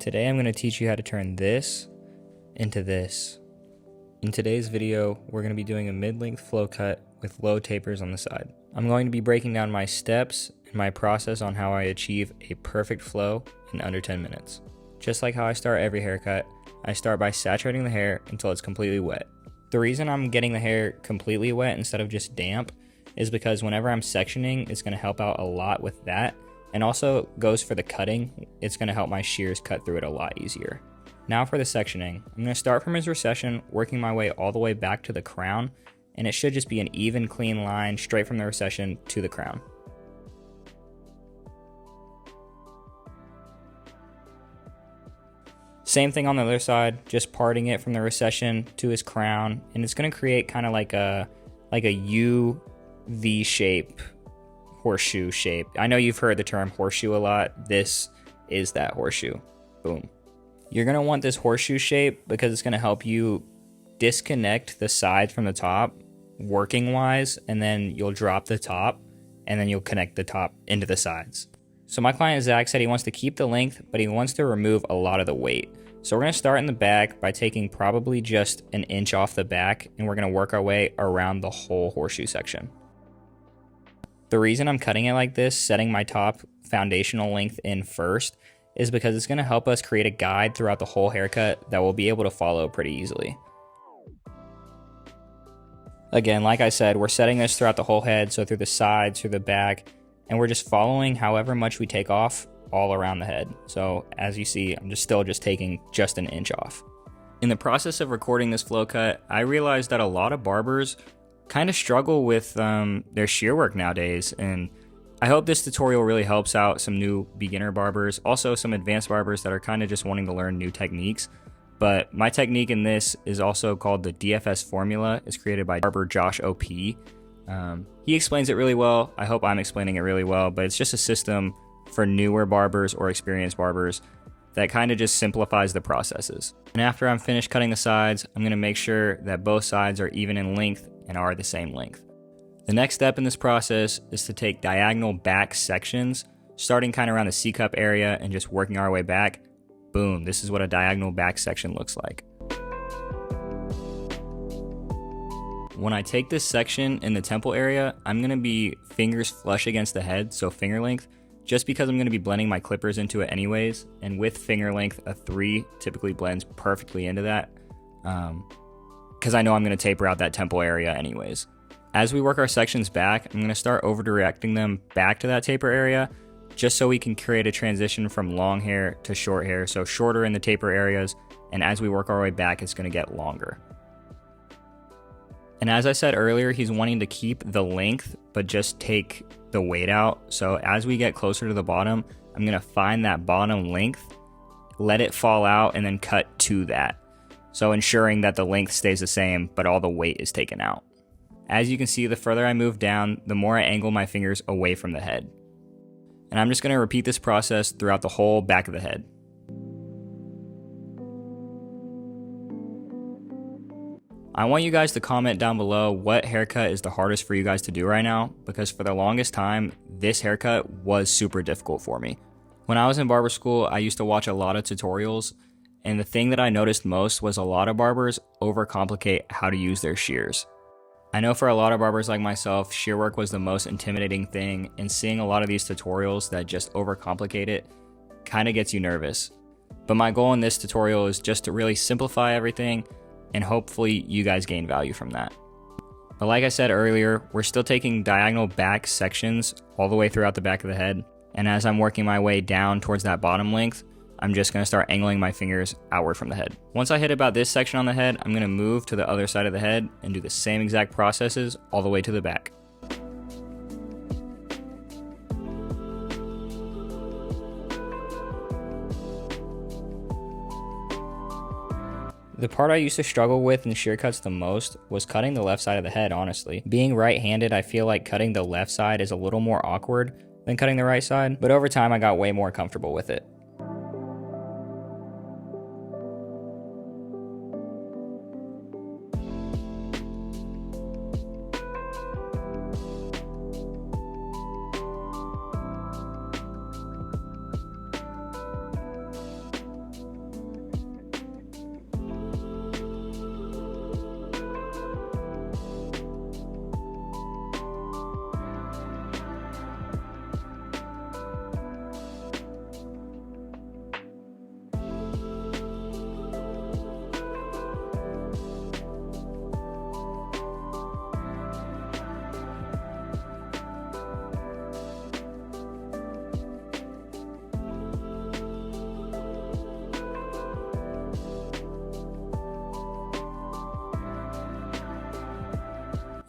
Today I'm going to teach you how to turn this into this. In today's video, we're going to be doing a mid-length flow cut with low tapers on the side. I'm going to be breaking down my steps and my process on how I achieve a perfect flow in under 10 minutes. Just like how I start every haircut, I start by saturating the hair until it's completely wet. The reason I'm getting the hair completely wet instead of just damp is because whenever I'm sectioning, it's going to help out a lot with that, and also goes for the cutting. It's going to help my shears cut through it a lot easier. Now for the sectioning, I'm going to start from his recession, working my way all the way back to the crown, and it should just be an even, clean line straight from the recession to the crown. Same thing on the other side, just parting it from the recession to his crown, and it's going to create kind of like a U V shape, horseshoe shape. I know you've heard the term horseshoe a lot. This is that horseshoe. Boom. You're going to want this horseshoe shape because it's going to help you disconnect the sides from the top working wise, and then you'll drop the top and then you'll connect the top into the sides. So my client Zach said he wants to keep the length, but he wants to remove a lot of the weight. So we're going to start in the back by taking probably just an inch off the back, and we're going to work our way around the whole horseshoe section. The reason I'm cutting it like this, setting my top foundational length in first, is because it's going to help us create a guide throughout the whole haircut that we'll be able to follow pretty easily. Again, like I said, we're setting this throughout the whole head, so through the sides, through the back, and we're just following however much we take off all around the head. So as you see, I'm still taking just an inch off. In the process of recording this flow cut, I realized that a lot of barbers kind of struggle with their shear work nowadays, and I hope this tutorial really helps out some new beginner barbers, also some advanced barbers that are kind of just wanting to learn new techniques. But my technique in this is also called the DFS formula. It's created by barber Josh OP. He explains it really well. I hope I'm explaining it really well, but it's just a system for newer barbers or experienced barbers that kind of just simplifies the processes. And after I'm finished cutting the sides, I'm going to make sure that both sides are even in length and are the same length. The next step in this process is to take diagonal back sections, starting kind of around the C-cup area and just working our way back. Boom, this is what a diagonal back section looks like. When I take this section in the temple area, I'm going to be fingers flush against the head, so finger length, just because I'm going to be blending my clippers into it anyways, and with finger length, a 3 typically blends perfectly into that, because I know I'm going to taper out that temple area anyways. As we work our sections back, I'm going to start over directing them back to that taper area, just so we can create a transition from long hair to short hair, so shorter in the taper areas, and as we work our way back, it's going to get longer. And as I said earlier, he's wanting to keep the length, but just take the weight out. So as we get closer to the bottom, I'm going to find that bottom length, let it fall out, and then cut to that. So ensuring that the length stays the same, but all the weight is taken out. As you can see, the further I move down, the more I angle my fingers away from the head. And I'm just going to repeat this process throughout the whole back of the head. I want you guys to comment down below what haircut is the hardest for you guys to do right now, because for the longest time, this haircut was super difficult for me. When I was in barber school, I used to watch a lot of tutorials, and the thing that I noticed most was a lot of barbers overcomplicate how to use their shears. I know for a lot of barbers like myself, shear work was the most intimidating thing, and seeing a lot of these tutorials that just overcomplicate it kind of gets you nervous. But my goal in this tutorial is just to really simplify everything, and hopefully you guys gain value from that. But like I said earlier, we're still taking diagonal back sections all the way throughout the back of the head, and as I'm working my way down towards that bottom length, I'm just going to start angling my fingers outward from the head. Once I hit about this section on the head, I'm going to move to the other side of the head and do the same exact processes all the way to the back. The part I used to struggle with in shear cuts the most was cutting the left side of the head, honestly. Being right-handed, I feel like cutting the left side is a little more awkward than cutting the right side, but over time I got way more comfortable with it.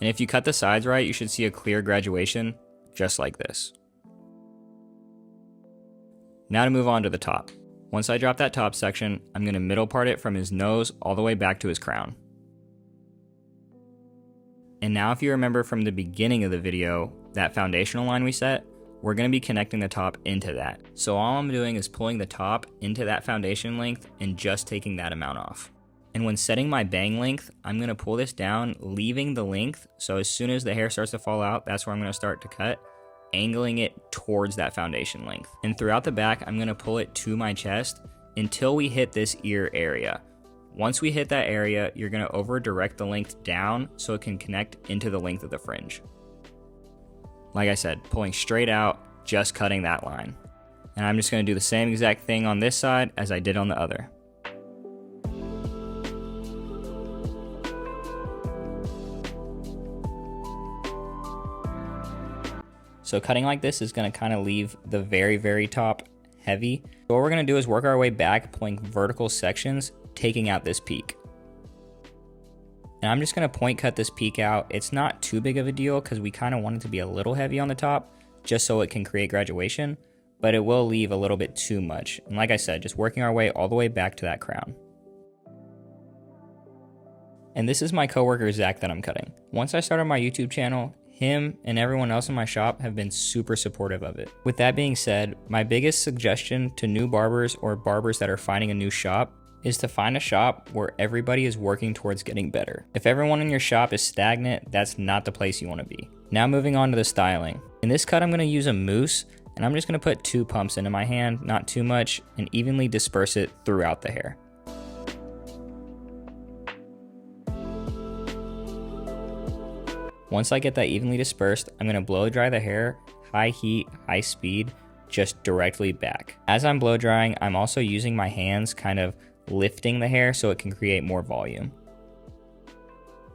And if you cut the sides right, you should see a clear graduation, just like this. Now to move on to the top. Once I drop that top section, I'm going to middle part it from his nose all the way back to his crown. And now if you remember from the beginning of the video, that foundational line we set, we're going to be connecting the top into that. So all I'm doing is pulling the top into that foundation length and just taking that amount off. And when setting my bang length, I'm going to pull this down, leaving the length. So as soon as the hair starts to fall out, that's where I'm going to start to cut, angling it towards that foundation length. And throughout the back, I'm going to pull it to my chest until we hit this ear area. Once we hit that area, you're going to over direct the length down so it can connect into the length of the fringe. Like I said, pulling straight out, just cutting that line. And I'm just going to do the same exact thing on this side as I did on the other. So cutting like this is going to kind of leave the very, very top heavy. So what we're going to do is work our way back, pulling vertical sections, taking out this peak. And I'm just going to point cut this peak out. It's not too big of a deal because we kind of want it to be a little heavy on the top just so it can create graduation, but it will leave a little bit too much. And like I said, just working our way all the way back to that crown. And this is my coworker Zach that I'm cutting. Once I started my YouTube channel, him and everyone else in my shop have been super supportive of it. With that being said, my biggest suggestion to new barbers or barbers that are finding a new shop is to find a shop where everybody is working towards getting better. If everyone in your shop is stagnant, that's not the place you want to be. Now moving on to the styling. In this cut, I'm going to use a mousse, and I'm just going to put 2 pumps into my hand, not too much, and evenly disperse it throughout the hair. Once I get that evenly dispersed, I'm going to blow dry the hair, high heat, high speed, just directly back. As I'm blow drying, I'm also using my hands, kind of lifting the hair so it can create more volume.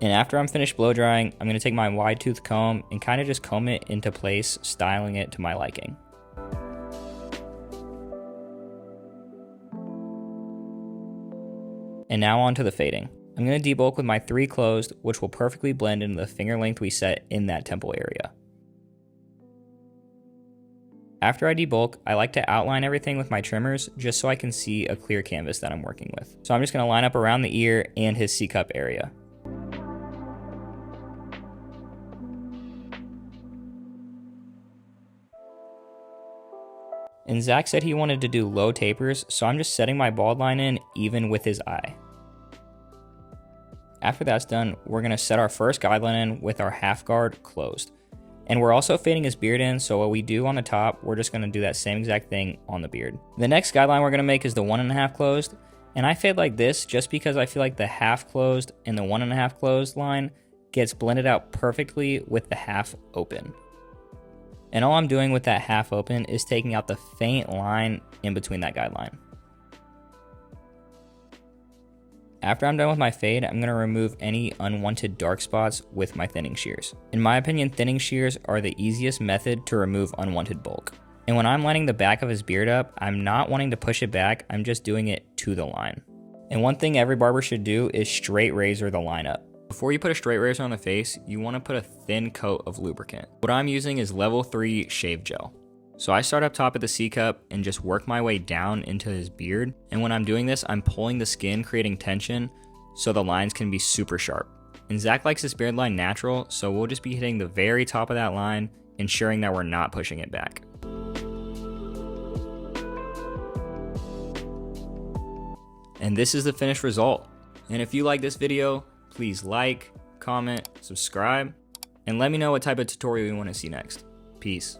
And after I'm finished blow drying, I'm going to take my wide tooth comb and kind of just comb it into place, styling it to my liking. And now on to the fading. I'm going to debulk with my 3 closed, which will perfectly blend into the finger length we set in that temple area. After I debulk, I like to outline everything with my trimmers just so I can see a clear canvas that I'm working with. So I'm just going to line up around the ear and his C-cup area. And Zach said he wanted to do low tapers, so I'm just setting my bald line in even with his eye. After that's done, we're going to set our first guideline in with our half guard closed. And we're also fading his beard in, so what we do on the top, we're just going to do that same exact thing on the beard. The next guideline we're going to make is the 1.5 closed, and I fade like this just because I feel like the half closed and the 1.5 closed line gets blended out perfectly with the half open. And all I'm doing with that half open is taking out the faint line in between that guideline. After I'm done with my fade, I'm going to remove any unwanted dark spots with my thinning shears. In my opinion, thinning shears are the easiest method to remove unwanted bulk. And when I'm lining the back of his beard up, I'm not wanting to push it back, I'm just doing it to the line. And one thing every barber should do is straight razor the line up. Before you put a straight razor on the face, you want to put a thin coat of lubricant. What I'm using is level 3 shave gel. So I start up top at the C-cup and just work my way down into his beard. And when I'm doing this, I'm pulling the skin, creating tension so the lines can be super sharp. And Zach likes his beard line natural, so we'll just be hitting the very top of that line, ensuring that we're not pushing it back. And this is the finished result. And if you like this video, please like, comment, subscribe, and let me know what type of tutorial you want to see next. Peace.